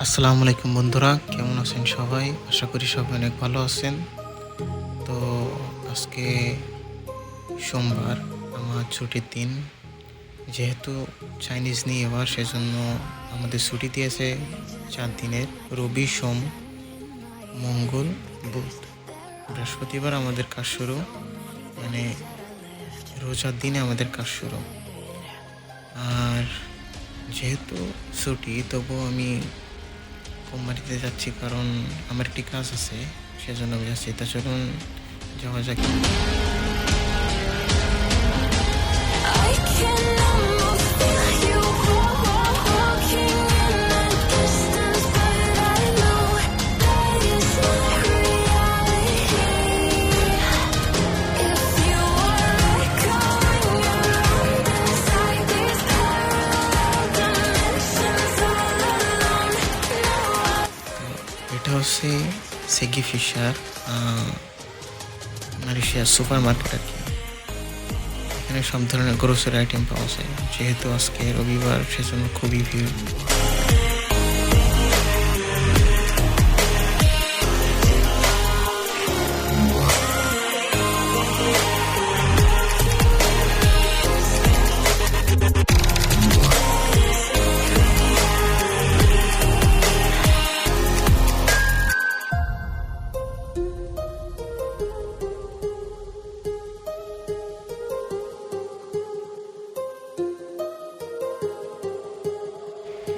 আসসালামু আলাইকুম বন্ধুরা, কেমন আছেন সবাই? আশা করি সবাই অনেক ভালো আছেন। তো আজকে সোমবার, আমার ছুটির দিন। যেহেতু চাইনিজ নিউ ইয়ার, সেজন্য আমাদের ছুটি দিয়েছে 4 দিনের। রবি, সোম, মঙ্গল, বুধ। বৃহস্পতিবার আমাদের কাজ শুরু, মানে রোজার দিনে আমাদের কাজ শুরু। আর যেহেতু ছুটি, তবুও আমি কোম্পানিতে যাচ্ছি, কারণ আমার একটি কাজ আছে, সেজন্য আমি যাচ্ছি। তা চলুন যাওয়া যাক। এটা হচ্ছে সেগি ফিশার মালয়েশিয়ার সুপার মার্কেট আর কি। এখানে সব ধরনের গ্রোসারি আইটেম পাওয়া যায়। যেহেতু আজকে রবিবার, সেজন্য খুবই ভিড়।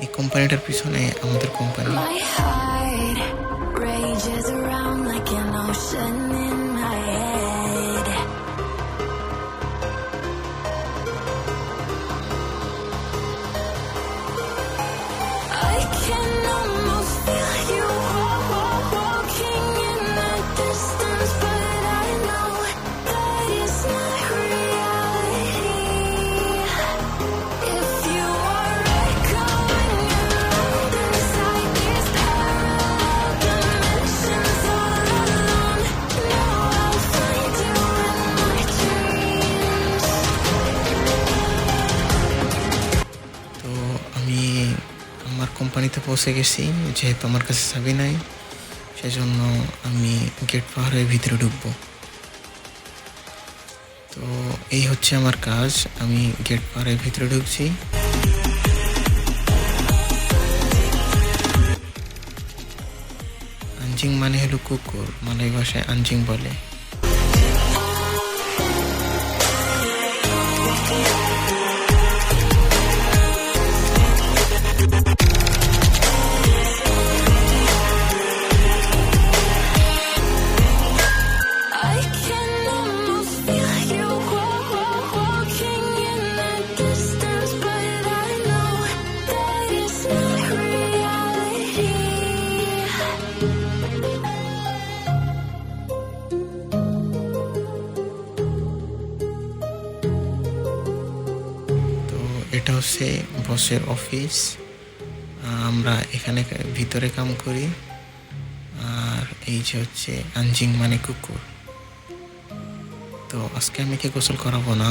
এই কোম্পানিটার পিছনে আমাদের কোম্পানি। আমি আমার কোম্পানিতে পৌঁছে গেছি। যেহেতু আমার কাছে চাবি নাই, সেজন্য আমি গেট পার হয়ে ভিতরে ঢুকবো। তো এই হচ্ছে আমার কাজ, আমি গেট পার হয়ে ভিতরে ঢুকছি। আনজিং মানে হলো কুকুর, মালয় ভাষায় আনজিং বলে। এটা হচ্ছে বসের অফিস। আমরা এখানে ভিতরে কাম করি। আর এই যে হচ্ছে আনজিং মানে কুকুর। তো আজকে আমি কে গোসল করাবো না,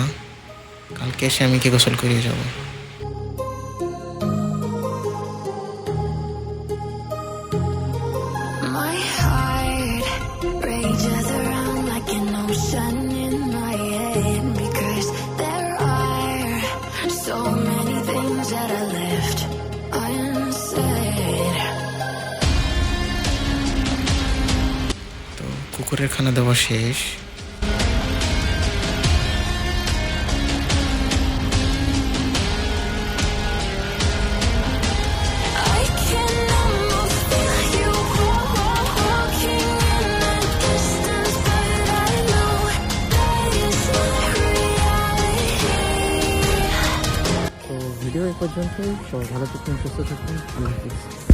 কালকে এসে আমি কে গোসল করিয়ে যাব। তো কুকুরের খানা দেওয়া শেষ। ভিডিও এ পর্যন্তই। সবাই ভালো থাকুন, সুস্থ থাকুন। আল্লাহ হাফিজ।